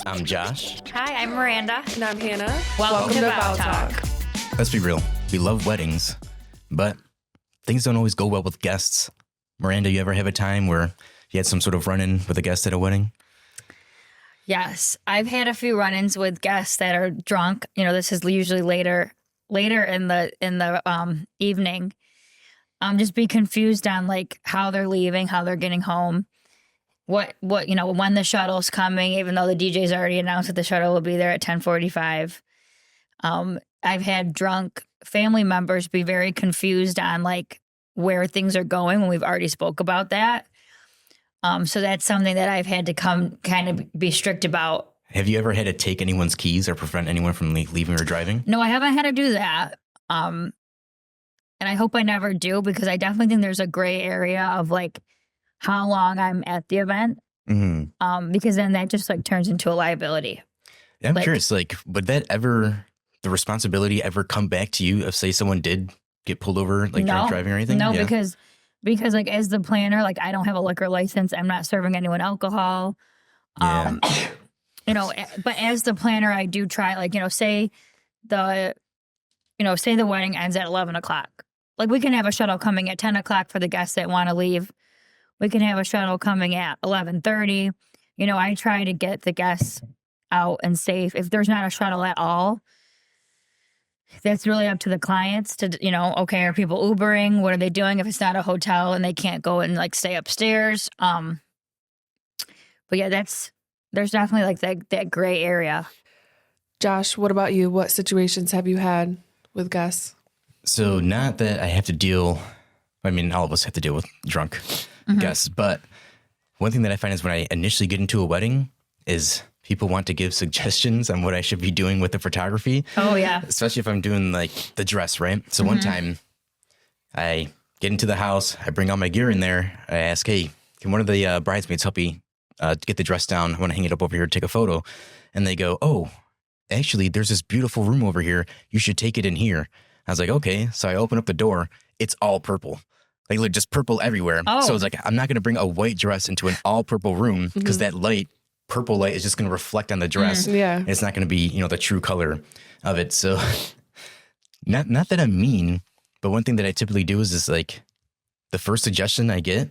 I'm Josh. Hi, I'm Miranda. And I'm Hannah. Welcome to Bow Talk. Let's be real. We love weddings, but things don't always go well with guests. Miranda, you ever have a time where you had some sort of run-in with a guest at a wedding? Yes, I've had a few run-ins with guests that are drunk. You know, this is usually later in the evening. Just be confused on like how they're leaving, how they're getting home, what when the shuttle's coming. Even though the DJ's already announced that the shuttle will be there at 10:45. I've had drunk family members be very confused on like where things are going when we've already spoke about that. So that's something that I've had to come kind of be strict about. Have you ever had to take anyone's keys or prevent anyone from leaving or driving? No, I haven't had to do that. And I hope I never do, because I definitely think there's a gray area of like how long I'm at the event. Mm-hmm. Because then that just like turns into a liability. Yeah, I'm curious, like, would the responsibility ever come back to you if, say, someone did get pulled over, like drunk driving or anything? No, yeah. Because like as the planner, like I don't have a liquor license. I'm not serving anyone alcohol. Yeah. But as the planner, I do try, like, say the wedding ends at 11 o'clock. Like we can have a shuttle coming at 10 o'clock for the guests that want to leave. We can have a shuttle coming at 11:30. I try to get the guests out and safe. If there's not a shuttle at all, that's really up to the clients to, okay, are people Ubering? What are they doing if it's not a hotel and they can't go and like stay upstairs? But yeah, there's definitely like that gray area. Josh, what about you? What situations have you had with guests? So not that I have to deal, all of us have to deal with drunk guests, but one thing that I find is when I initially get into a wedding is people want to give suggestions on what I should be doing with the photography. Oh, yeah. Especially if I'm doing like the dress, right? So one time I get into the house, I bring all my gear in there. I ask, hey, can one of the bridesmaids help me get the dress down? I want to hang it up over here, take a photo. And they go, oh, actually, there's this beautiful room over here. You should take it in here. I was like, okay. So I open up the door. It's all purple. Like just purple everywhere. Oh. So it's like, I'm not going to bring a white dress into an all purple room because that purple light is just going to reflect on the dress. Yeah. It's not going to be, the true color of it. So not that I'm mean, but one thing that I typically do is like the first suggestion I get,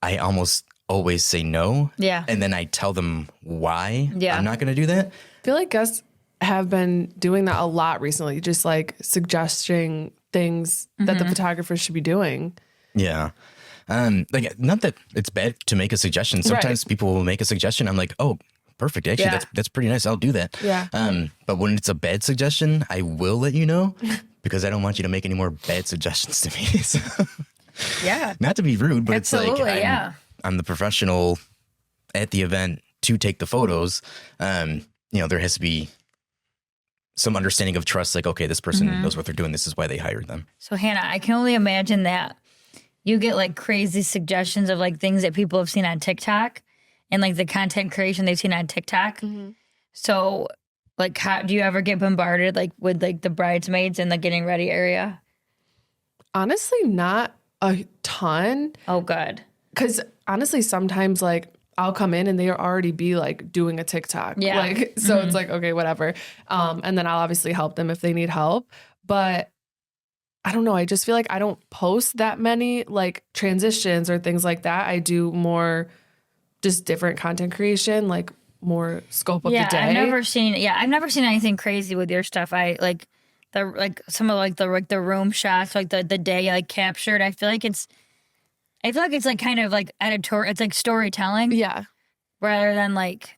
I almost always say no. Yeah. And then I tell them why I'm not going to do that. I feel like guests have been doing that a lot recently, just like suggesting things that the photographers should be doing. Yeah. Not that it's bad to make a suggestion. Sometimes people will make a suggestion. I'm like, oh, perfect. Actually, that's pretty nice. I'll do that. Yeah. But when it's a bad suggestion, I will let you know because I don't want you to make any more bad suggestions to me. So, yeah. Not to be rude, but absolutely, it's like I'm the professional at the event to take the photos. There has to be some understanding of trust. Like, okay, this person knows what they're doing. This is why they hired them. So Hannah, I can only imagine that you get like crazy suggestions of like things that people have seen on TikTok and like the content creation they've seen on TikTok. Mm-hmm. So like, how do you ever get bombarded like with like the bridesmaids in the getting ready area? Honestly, not a ton. Oh, good. Because honestly, sometimes like I'll come in and they'll already be like doing a TikTok. Yeah. Like, so it's like, okay, whatever. And then I'll obviously help them if they need help. But I don't know. I just feel like I don't post that many like transitions or things like that. I do more just different content creation, like more scope of the day. I've never seen anything crazy with your stuff. I like some of like the room shots, like the day like captured. I feel like it's like kind of like editorial. It's like storytelling. Yeah. Rather than like,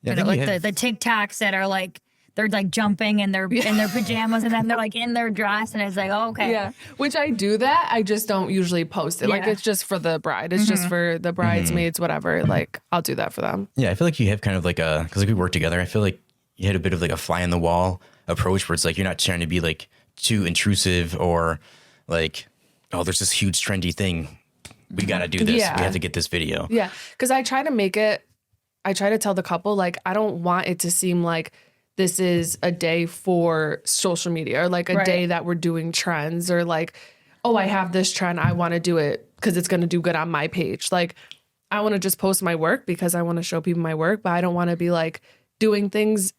the TikToks that are like, they're like jumping in their pajamas and then they're like in their dress and it's like, oh, okay. Yeah. Which I do that. I just don't usually post it. Yeah. Like it's just for the bride. It's just for the bridesmaids, whatever. Like I'll do that for them. Yeah. I feel like you have kind of like because like we work together, I feel like you had a bit of like a fly on the wall approach where it's like, you're not trying to be like too intrusive or like, oh, there's this huge trendy thing. We got to do this. Yeah. We have to get this video. Yeah. Because I try to tell the couple, like, I don't want it to seem like this is a day for social media or like a day that we're doing trends or like, oh, I have this trend. I want to do it because it's going to do good on my page. Like, I want to just post my work because I want to show people my work, but I don't want to be like doing things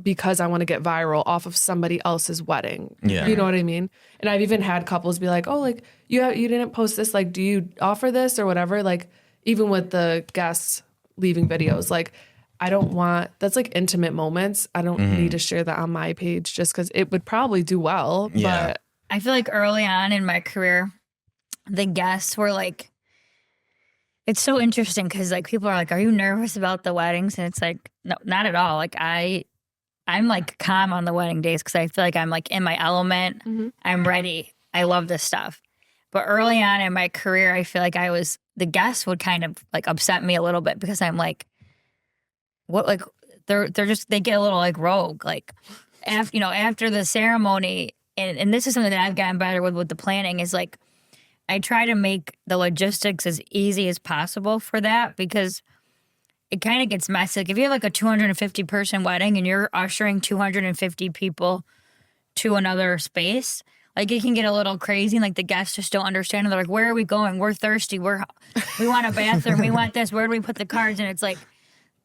because I want to get viral off of somebody else's wedding. Yeah. You know what I mean? And I've even had couples be like, oh, like you didn't post this. Like, do you offer this or whatever? Like even with the guests leaving videos, like I don't want, that's like intimate moments. I don't need to share that on my page just because it would probably do well. Yeah. But I feel like early on in my career, the guests were like, it's so interesting because like people are like, are you nervous about the weddings? And it's like, no, not at all. Like I'm like calm on the wedding days because I feel like I'm like in my element. I'm ready. I love this stuff. But early on in my career, I feel like the guests would kind of like upset me a little bit because I'm like, what, like they get a little like rogue. Like after the ceremony, and this is something that I've gotten better with the planning is like, I try to make the logistics as easy as possible for that because it kind of gets messy. Like if you have like a 250 person wedding and you're ushering 250 people to another space, like it can get a little crazy. And like the guests just don't understand. And they're like, where are we going? We're thirsty. We want a bathroom. We want this. Where do we put the cards? And it's like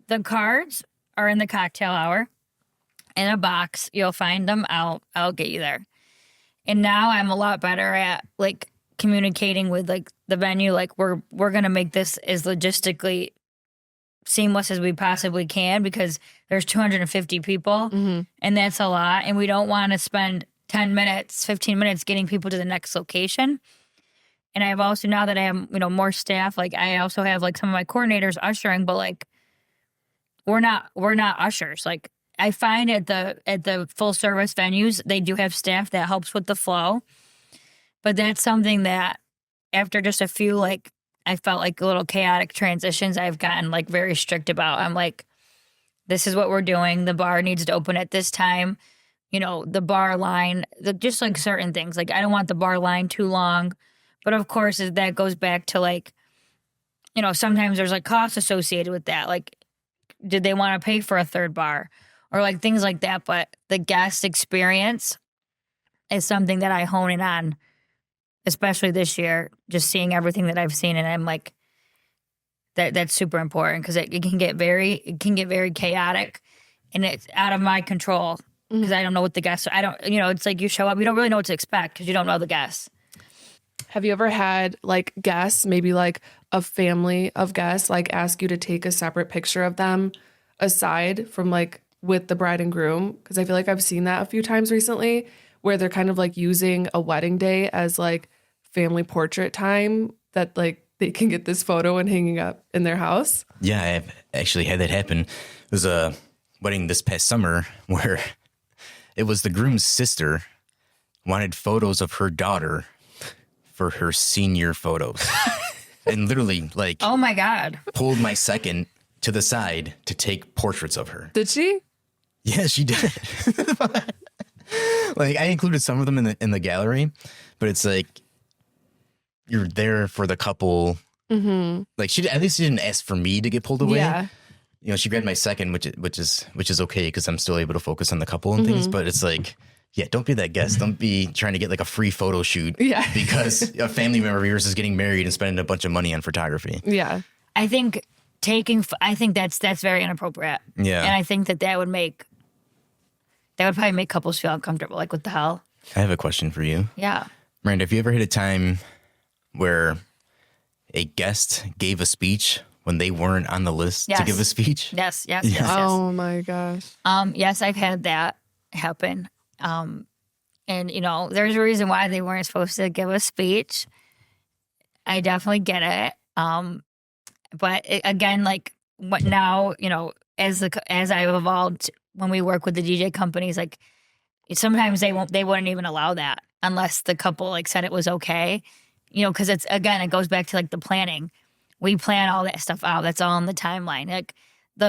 the cards are in the cocktail hour in a box. You'll find them. I'll get you there. And now I'm a lot better at like communicating with like the venue, like we're gonna make this as logistically seamless as we possibly can because there's 250 people and that's a lot, and we don't want to spend 10 minutes 15 minutes getting people to the next location. And I've also, now that I have more staff, like I also have like some of my coordinators ushering, but like we're not ushers. Like I find at the full service venues they do have staff that helps with the flow. But that's something that after just a few, like, I felt like little chaotic transitions, I've gotten like very strict about. I'm like, this is what we're doing. The bar needs to open at this time. The bar line, just like certain things. Like, I don't want the bar line too long. But of course, that goes back to like, sometimes there's like costs associated with that. Like, did they want to pay for a third bar or like things like that? But the guest experience is something that I hone in on. Especially this year, just seeing everything that I've seen, and I'm like, that's super important because it can get very chaotic, and it's out of my control because I don't know what the guests. It's like you show up, you don't really know what to expect because you don't know the guests. Have you ever had like guests, maybe like a family of guests, like ask you to take a separate picture of them aside from like with the bride and groom? Because I feel like I've seen that a few times recently where they're kind of like using a wedding day as like family portrait time that like they can get this photo and hanging up in their house. Yeah, I've actually had that happen. It was a wedding this past summer where it was the groom's sister wanted photos of her daughter for her senior photos. And literally like, oh my God, pulled my second to the side to take portraits of her. Did she? Yeah, she did. Like I included some of them in the gallery, but it's like you're there for the couple. Like she at least didn't ask for me to get pulled away. Yeah. She grabbed my second, which is okay because I'm still able to focus on the couple and things. But it's like, yeah, don't be that guest. Don't be trying to get like a free photo shoot. Yeah. Because a family member of yours is getting married and spending a bunch of money on photography. Yeah. I think that's very inappropriate. Yeah. And I think that would probably make couples feel uncomfortable. Like, what the hell? I have a question for you. Yeah. Miranda, have you ever had a time where a guest gave a speech when they weren't on the list to give a speech? Yes. Oh my gosh. Yes, I've had that happen. And there's a reason why they weren't supposed to give a speech. I definitely get it. But again, like what now, as I've evolved, when we work with the DJ companies, like sometimes they wouldn't even allow that unless the couple like said it was okay, because it goes back to like the planning. We plan all that stuff out. That's all on the timeline. Like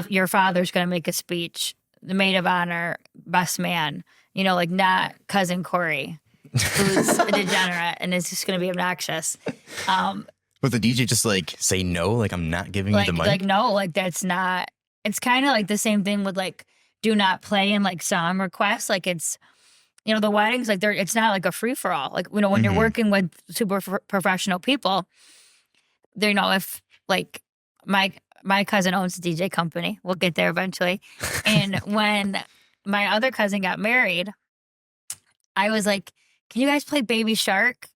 your father's going to make a speech, the maid of honor, best man, like not cousin Corey, who's a degenerate and is just going to be obnoxious. Would the DJ just like say no? Like, I'm not giving you the mic? Like, no, like that's not, it's kind of like the same thing with like, do not play in like song requests. Like it's, the weddings, like it's not like a free for all. Like, when you're working with super professional people, if like my cousin owns a DJ company. We'll get there eventually. And when my other cousin got married, I was like, "Can you guys play Baby Shark?"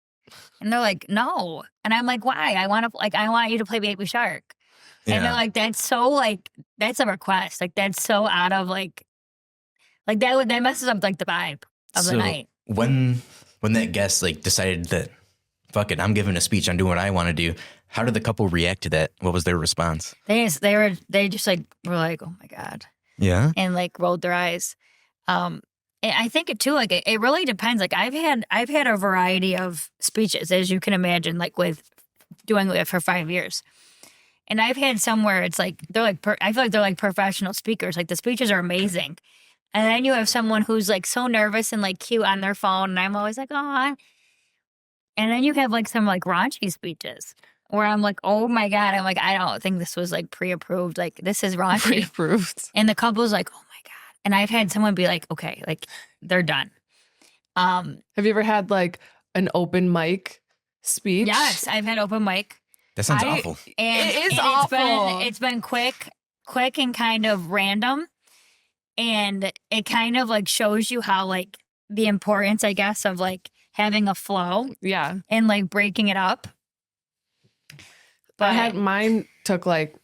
And they're like, "No." And I'm like, "Why? I want you to play Baby Shark." And they're like, "That's so like that's a request. Like that's so out of like that messes up like the vibe of the night." When that guest like decided that, fuck it, I'm giving a speech, I'm doing what I want to do, how did the couple react to that? What was their response? They just like were like, "Oh my God." Yeah. And like rolled their eyes. And I think it too, like it really depends. Like I've had a variety of speeches, as you can imagine, like with doing it for 5 years. And I've had some where it's like, I feel like they're like professional speakers. Like the speeches are amazing. And then you have someone who's like so nervous and like cute on their phone. And I'm always like, "Oh." And then you have like some like raunchy speeches where I'm like, "Oh my God." I'm like, "I don't think this was like pre-approved. Like this is raunchy." Pre-approved. And the couple's like, "Oh my God." And I've had someone be like, "Okay, like they're done." Have you ever had like an open mic speech? Yes, I've had open mic. That sounds awful. And it is awful. awful. It's been quick and kind of random. And it kind of like shows you how like the importance, I guess, of like having a flow Yeah. and like breaking it up. But Mine took like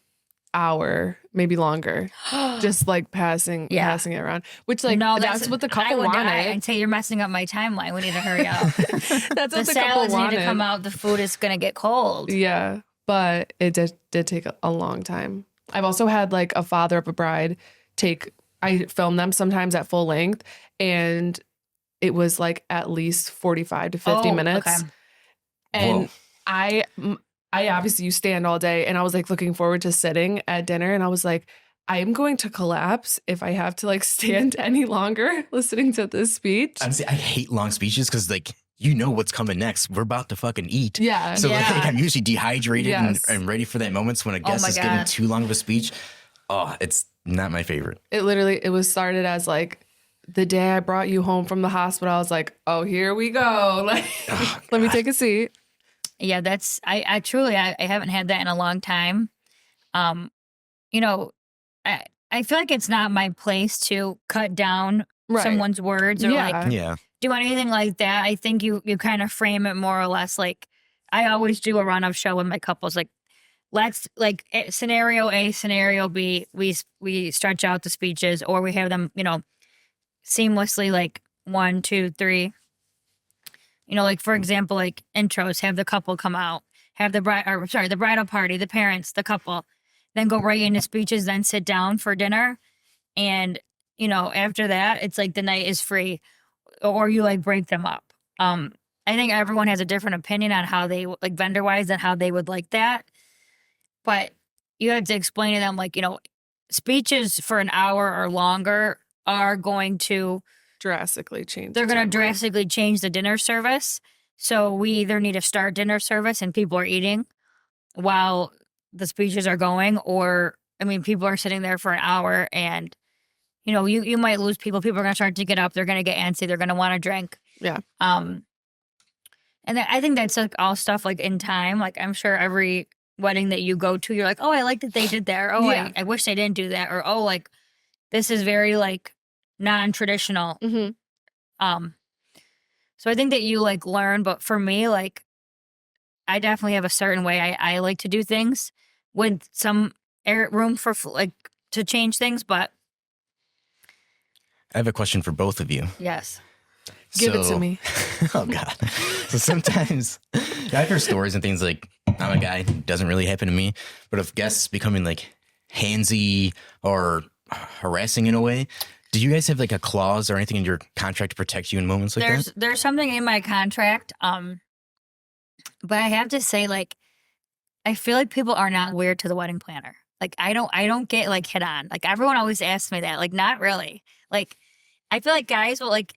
hour, maybe longer, just like passing it around. Which like that's what the couple wanted. I'd say you're messing up my timeline. We need to hurry up. That's what The the couple salads wanted. need to come out. The food is gonna get cold. Yeah, but it did take a long time. I've also had like a father of a bride I film them sometimes at full length, and it was like at least 45 to 50 minutes. Okay. And I obviously you stand all day, and I was like looking forward to sitting at dinner, and I was like, I am going to collapse if I have to like stand any longer listening to this speech. Honestly, I hate long speeches because like you know what's coming next. We're about to fucking eat. Yeah. So like I'm usually dehydrated and ready for that moment. So when a guest is giving too long of a speech, it's not my favorite. It was started as like the day I brought you home from the hospital. I was like, oh, here we go. Like, let me take a seat. Yeah, that's I truly haven't had that in a long time. You know, I feel like it's not my place to cut down someone's words or like do anything like that. I think you kind of frame it more or less like I always do a run of show with my couples. Like let's like scenario A, scenario B. We stretch out the speeches or we have them, seamlessly like 1, 2, 3. Like for example, like intros, have the couple come out, have the bridal party, the parents, the couple, then go right into speeches, then sit down for dinner. And, after that, it's like the night is free or you like break them up. I think everyone has a different opinion on how they like vendor wise and how they would like that. But you have to explain to them like, speeches for an hour or longer are going to drastically change. They're going to drastically change the dinner service. So we either need to start dinner service and people are eating while the speeches are going, or people are sitting there for an hour and you might lose people. People are going to start to get up. They're going to get antsy. They're going to want to drink. Yeah. And I think that's like all stuff like in time. Like I'm sure every wedding that you go to, you're like, oh, I like that they did that. Or, oh, yeah. I wish they didn't do that. Or, oh, like this is very like non-traditional. Mm-hmm. So I think that you like learn, but for me, like I definitely have a certain way I like to do things with some room for like to change things. But I have a question for both of you. Yes. Give it to me. Oh God. So sometimes I've heard stories and things like I'm a guy, it doesn't really happen to me, but if guests becoming like handsy or harassing in a way, do you guys have like a clause or anything in your contract to protect you in moments like that? There's something in my contract. But I have to say, like, I feel like people are not weird to the wedding planner. Like, I don't get like hit on. Like everyone always asks me that. Like, not really. Like, I feel like guys will like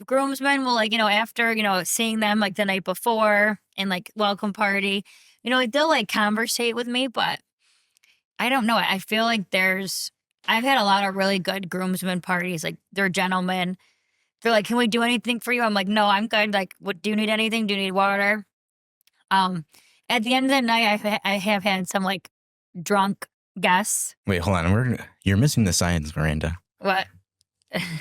groomsmen will like, after, seeing them like the night before and like welcome party, like they'll like conversate with me, but I don't know. I feel like I've had a lot of really good groomsmen parties. Like they're gentlemen. They're like, can we do anything for you? I'm like, no, I'm good. Like, what do you need anything? Do you need water? At the end of the night, I have had some like drunk guests. Wait, hold on. You're missing the signs, Miranda. What?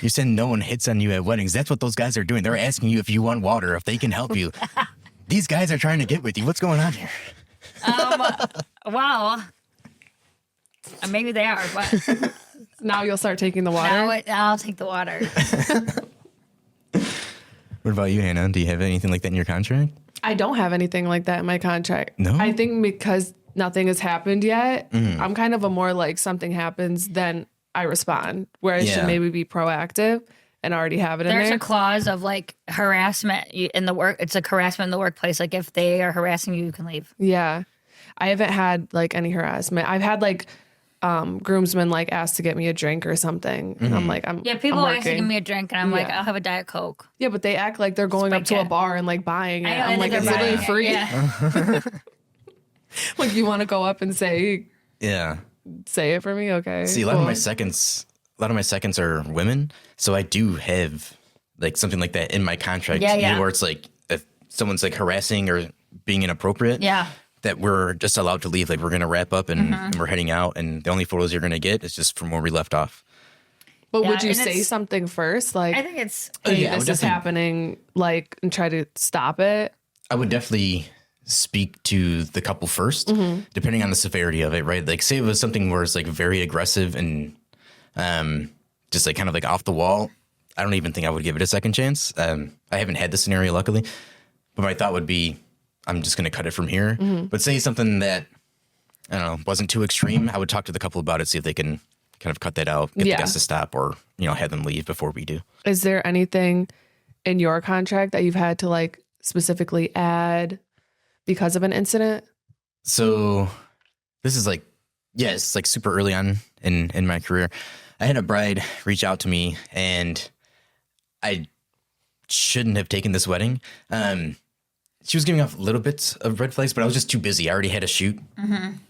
You said no one hits on you at weddings. That's what those guys are doing. They're asking you if you want water, if they can help you. These guys are trying to get with you. What's going on here? Well, maybe they are, but Now you'll start taking the water. I'll take the water. What about you, Hannah? Do you have anything like that in your contract? I don't have anything like that in my contract. No? I think because nothing has happened yet, I'm kind of a more like something happens, then I respond, where I should maybe be proactive and already have it in There's there. a clause of like harassment in the work. It's like harassment in the workplace. Like if they are harassing you, you can leave. Yeah. I haven't had like any harassment. I've had like groomsmen like ask to get me a drink or something. And I'm like, People I'm always working. give me a drink, and I'm like, I'll have a Diet Coke. Yeah, but they act like they're going up to a bar and like buying it. I know, I'm like, it's literally free. Yeah. Like, you want to go up and say it for me? Okay. See, a lot of my seconds are women, so I do have like something like that in my contract. Where it's like if someone's like harassing or being inappropriate. Yeah. That we're just allowed to leave. Like we're gonna wrap up and we're heading out, and the only photos you're gonna get is just from where we left off. But would you say something first? Like, I think it's hey, this is happening, like, and try to stop it? I would definitely speak to the couple first, depending on the severity of it, right? Like say it was something where it's like very aggressive and just like kind of like off the wall. I don't even think I would give it a second chance. I haven't had this scenario, luckily, but my thought would be, I'm just going to cut it from here. But say something that, I don't know, wasn't too extreme, I would talk to the couple about it, see if they can kind of cut that out, get the guests to stop, or, have them leave before we do. Is there anything in your contract that you've had to like specifically add because of an incident? So this is like, it's like super early on in my career. I had a bride reach out to me, and I shouldn't have taken this wedding. She was giving off little bits of red flags, but I was just too busy. I already had a shoot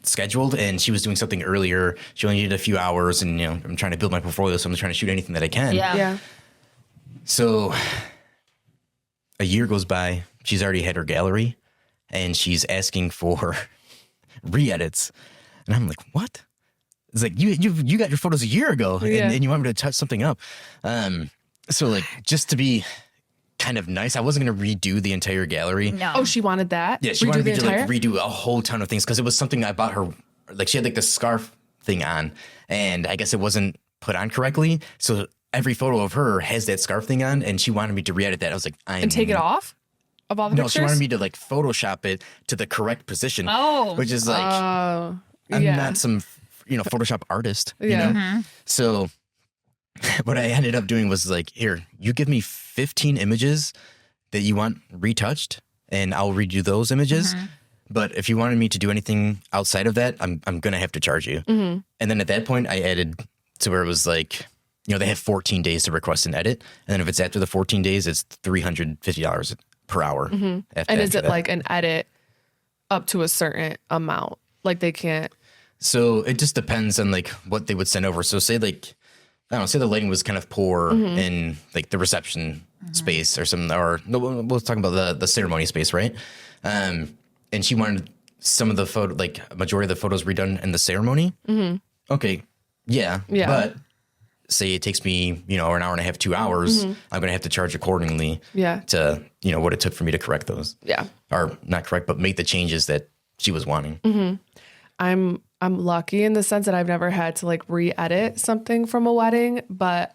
scheduled, and she was doing something earlier. She only needed a few hours, and I'm trying to build my portfolio, so I'm trying to shoot anything that I can. Yeah. So a year goes by. She's already had her gallery, and she's asking for re-edits, and I'm like, what? It's like you got your photos a year ago, and you want me to touch something up. So like just to be kind of nice, I wasn't going to redo the entire gallery. No. Oh, she wanted that? Yeah, she wanted me to like redo a whole ton of things because it was something I bought her. Like she had like the scarf thing on, and I guess it wasn't put on correctly. So every photo of her has that scarf thing on, and she wanted me to re-edit that. I was like, and take it off of all the pictures? No, she wanted me to like Photoshop it to the correct position. Oh. Which is like, I'm not some, Photoshop artist, you know? So what I ended up doing was like, here, you give me 15 images that you want retouched, and I'll redo those images. But if you wanted me to do anything outside of that, I'm going to have to charge you. And then at that point, I added to where it was like, they have 14 days to request an edit. And then if it's after the 14 days, it's $350 per hour. And is it like an edit up to a certain amount? Like they can't. So it just depends on like what they would send over. So say like, I don't know, say the lighting was kind of poor in like the reception space or something, or no, we'll talk about the ceremony space, right? And she wanted some of the photo, like a majority of the photos redone in the ceremony. Okay. Yeah. But say it takes me, an hour and a half, 2 hours, I'm going to have to charge accordingly to, what it took for me to correct those. Yeah. Or not correct, but make the changes that she was wanting. I'm lucky in the sense that I've never had to like re-edit something from a wedding, but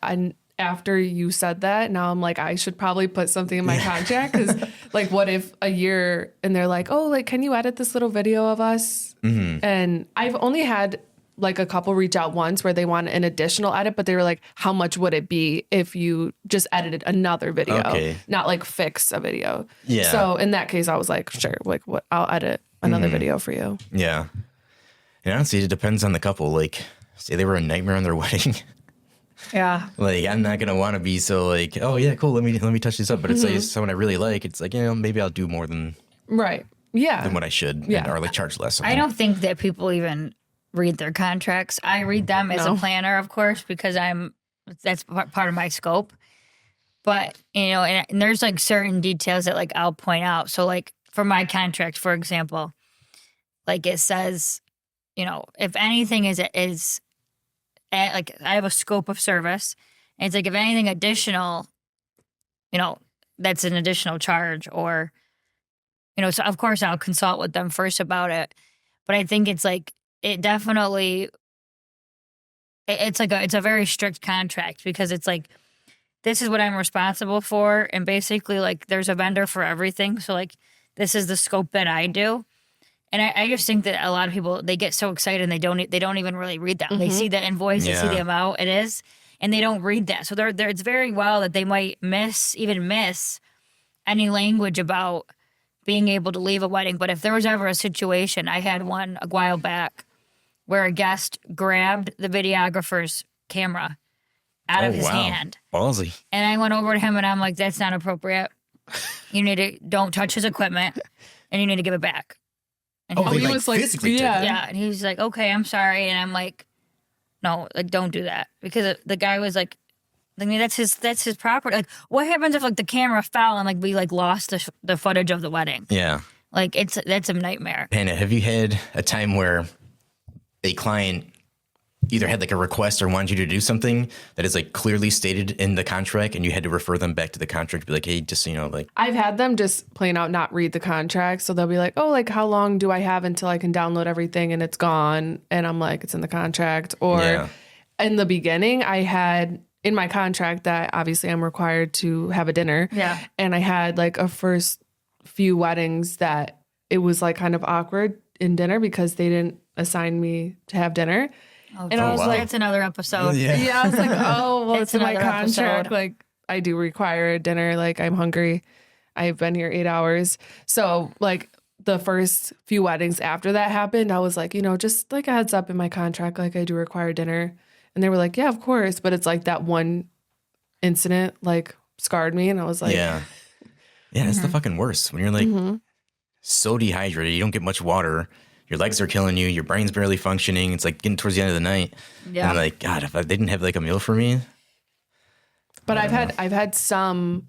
after you said that, now I'm like, I should probably put something in my contract, because like, what if a year and they're like, oh, like, can you edit this little video of us? And I've only had like a couple reach out once where they want an additional edit, but they were like, how much would it be if you just edited another video, not like fix a video? Yeah. So in that case, I was like, sure, like what, I'll edit another video for you. Yeah. And honestly, it depends on the couple. Like, say they were a nightmare on their wedding. Yeah. Like, I'm not going to want to be so like, oh yeah, cool. Let me touch this up. But it's like someone I really like. It's like, maybe I'll do more than than what I should. Yeah. Or like charge less. I don't think that people even read their contracts. I read them as a planner, of course, because that's part of my scope. But, and there's like certain details that like I'll point out. So like for my contract, for example, like it says, if anything is like I have a scope of service, and it's like if anything additional, that's an additional charge, or so of course I'll consult with them first about it. But I think it's like it definitely it's a very strict contract, because it's like this is what I'm responsible for, and basically like there's a vendor for everything. So like this is the scope that I do. And I just think that a lot of people, they get so excited and they don't even really read that. They see the invoice, they see the amount it is, and they don't read that. So it's very well that they might miss any language about being able to leave a wedding. But if there was ever a situation, I had one a while back where a guest grabbed the videographer's camera out of his hand. Ballsy. And I went over to him and I'm like, that's not appropriate. Don't touch his equipment, and you need to give it back. And he was like, yeah. And he was like, okay, I'm sorry. And I'm like, no, like, don't do that. Because the guy was like, I mean, that's his property. Like, what happens if like the camera fell and like we like lost the footage of the wedding? Yeah. Like that's a nightmare. Hannah, have you had a time where a client either had like a request or wanted you to do something that is like clearly stated in the contract, and you had to refer them back to the contract to be like, hey, just so you know, like. I've had them just plain out not read the contract. So they'll be like, oh, like how long do I have until I can download everything and it's gone? And I'm like, it's in the contract. Or in the beginning, I had in my contract that obviously I'm required to have a dinner. Yeah. And I had like a first few weddings that it was like kind of awkward in dinner because they didn't assign me to have dinner. Oh, and I was like, it's another episode. Yeah, I was like, oh, well, it's in my contract. Episode. Like, I do require a dinner. Like, I'm hungry. I've been here 8 hours. So, like, the first few weddings after that happened, I was like, just like a heads up in my contract, like, I do require dinner. And they were like, yeah, of course. But it's like that one incident, like, scarred me. And I was like, yeah, it's the fucking worst when you're like so dehydrated, you don't get much water. Your legs are killing you. Your brain's barely functioning. It's like getting towards the end of the night. Yeah. And I'm like, God, if they didn't have like a meal for me. But I've had some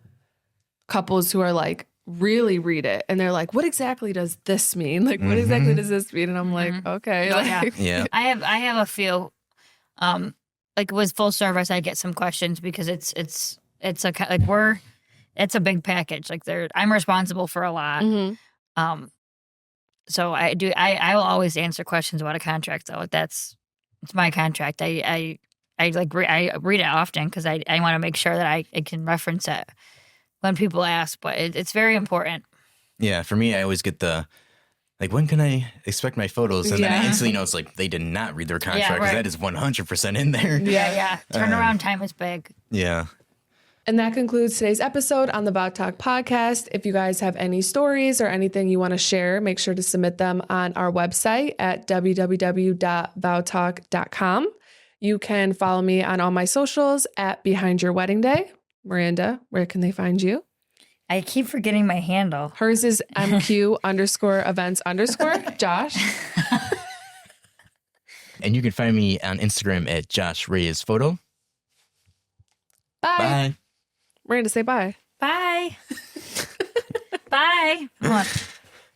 couples who are like, really read it. And they're like, what exactly does this mean? Like, what exactly does this mean? And I'm like, okay. Like, yeah. I have a few, like with full service, I get some questions because it's a big package. Like I'm responsible for a lot. So I will always answer questions about a contract though. It's my contract. I read it often because I want to make sure that I can reference it when people ask, but it's very important. Yeah. For me, I always get like, when can I expect my photos? And then I instantly know it's like, they did not read their contract because that is 100% in there. Yeah. Turnaround time is big. Yeah. And that concludes today's episode on the Vow Talk podcast. If you guys have any stories or anything you want to share, make sure to submit them on our website at www.vowtalk.com. You can follow me on all my socials at Behind Your Wedding Day. Miranda, where can they find you? I keep forgetting my handle. Hers is MQ_events_. Josh. And you can find me on Instagram at Josh Reyes Photo. Bye. Bye. Miranda, say bye. Bye. Bye. Come on.